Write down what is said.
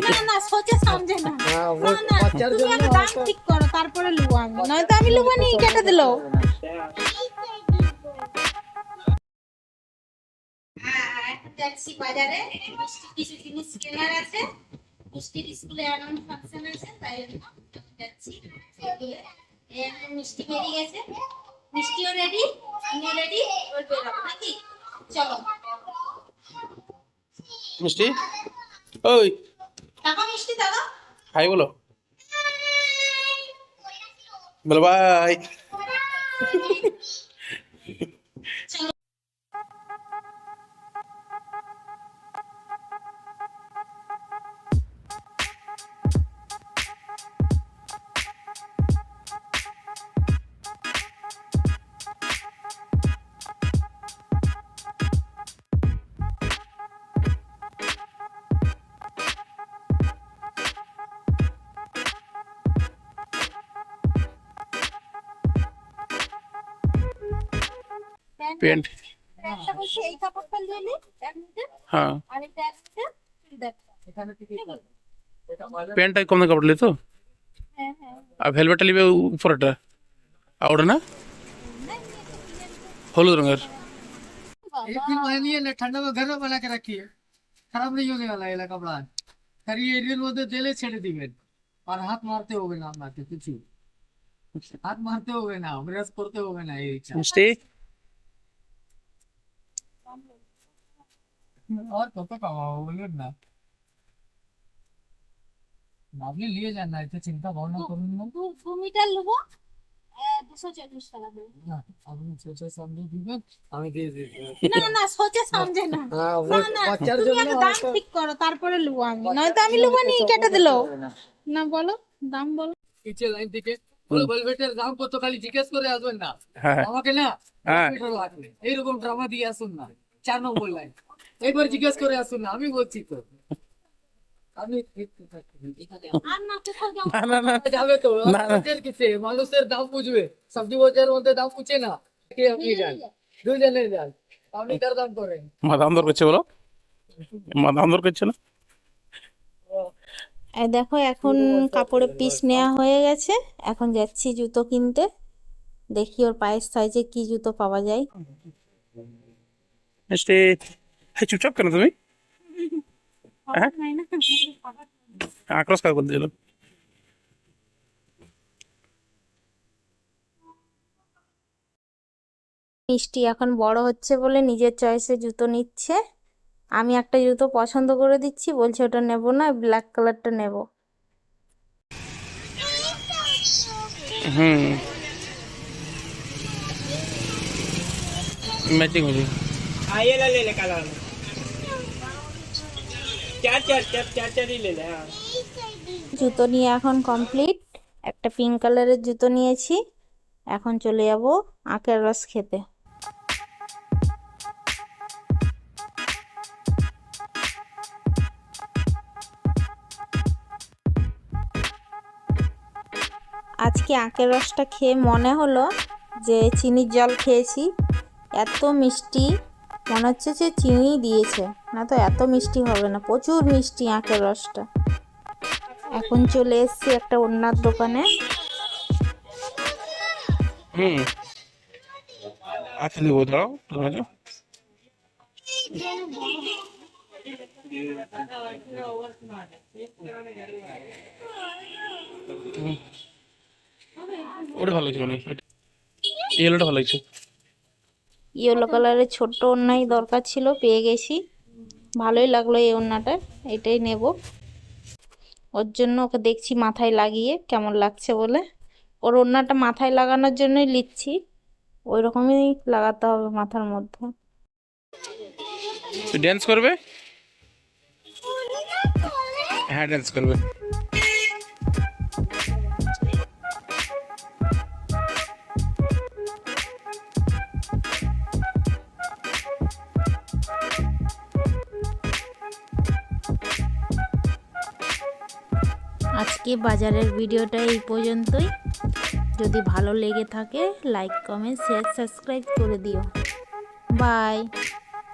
না না সোচে সমঝে না वो না बच्चार তুমি জন্য আগে দাম ঠিক করো তারপরে লুবো আমি নয়তো আমি লুবো নি কেটে দিলো এখন যাচ্ছি বাজারে মিষ্টি কিছু জিনিস কেনার আছে মিষ্টির স্কুলে অ্যানুয়াল ফাংশন আছে তাই জন্য যাচ্ছি এই এখন মিষ্টি বেরিয়ে গেছে মিষ্টিও রেডি আমিও রেডি এবার বেরোবো নাকি চলো মিষ্টি ওই টাকা মিষ্টি দাদা হাই বলো বলো বাই। প্যান্ট একটা হচ্ছে এই কাপড়টা নিয়ে নি এক মিনিটে হ্যাঁ আর এটা একটা দেখ এখানে থেকে প্যান্টটা কম কাপড় লি তো হ্যাঁ হ্যাঁ আর ভেলভেটটা নিবে উপরটা আর ওটা না হলুদ রঙের एक दिन पहनिए ना ठंडा में घर में बना के रखिए खराब नहीं होने वाला ये कपड़ा फिर ये एरियर মধ্যে তেলে ছেড়ে দিবেন আর হাত মারতে হবে না আপনাকে কিছু হাত মারতে হবে না ব্রাশ করতে হবে না এই ইচ্ছা মিষ্টি और কত কামাবো বলুন না আপনি নিয়ে যান না এতে চিন্তা ভাবনা করুন না 2 মিটার নেবো 240 টাকা দেবো না, আপনি সোচে সমঝে দিবেন আমি দিয়ে দিই না না সোচে সমঝে না হ্যাঁ না না বাচ্চার তুমি জন্য আগে দাম ঠিক করো তারপরে লুবো আমি নয়তো আমি লুবো নি কেটে দিলো না বলো দাম বলো নিচে লাইন থেকে পুরো ভেলভেটের দাম কত খালি জিজ্ঞেস করে আসবেন না হ্যাঁ আমাকে না হ্যাঁ। ভেলভেটের লাগবে এইরকম ড্রামা দিয়ে আসুন না 4 নম্বর লাইন একবার জিজ্ঞেস করে আসুন না আমি বলছি তো আমি আর না কোথাও যাও না না না যাবে তো না, না। বাজার কিসে মানুষের দাম বুঝবে সবজি বাজারের মধ্যে দাম পুছে না কে আপনি যান দুজনে যান আপনি তার দাম করেন মা দাম দর করছে বলো মা দাম দর করছে না এই দেখো এখন কাপড়ের পিস নেওয়া হয়ে গেছে এখন যাচ্ছি জুতো কিনতে দেখি ওর পায়ের সাইজে কি জুতো পাওয়া যায় মিষ্টি হ্যাঁ চুপচাপ কেন তুমি হ্যাঁ আক্রোশ কাজ করতে দিল মিষ্টি এখন বড় হচ্ছে বলে নিজের চয়েসে জুতো নিচ্ছে আমি একটা জুতো পছন্দ করে দিচ্ছি বলছে ওটা নেব না ব্ল্যাক কালারটা নেব হুম मैचिंग हो जाए ये ले ले कलर में चार ही ले ले हाँ জুতো নিয়ে এখন কমপ্লিট একটা পিঙ্ক কালারের জুতো নিয়েছি এখন চলে যাব আখের রস খেতে আজকে আখের রসটা খেয়ে মনে হলো যে চিনির জল খেয়েছি এত মিষ্টি মনে হচ্ছে যে চিনি দিয়েছে না তো এত মিষ্টি হবে না প্রচুর মিষ্টি আখের রসটা এখন চলে এসেছি একটা ওন্নার দোকানে আচ্ছা নিবো দাও তোমাকে ওটা ভালো লাগছে মানে ইয়েলোটা ভালো লাগছে ইয়েলো কালারের ছোট্ট ওন্নাই দরকার ছিল পেয়ে গেছি ভালোই লাগলো এই ওন্নাটা এটাই নেব ওর জন্য ওকে দেখছি মাথায় লাগিয়ে কেমন লাগছে বলে ওর ওন্নাটা মাথায় লাগানোর জন্যই নিচ্ছি ওই রকমই লাগাতে হবে মাথার মধ্যে তুই ড্যান্স করবে হ্যাঁ ড্যান্স করবে আজকে বাজারের ভিডিওটা এই পর্যন্তই যদি ভালো লেগে থাকে লাইক কমেন্ট শেয়ার সাবস্ক্রাইব করে দিও বাই।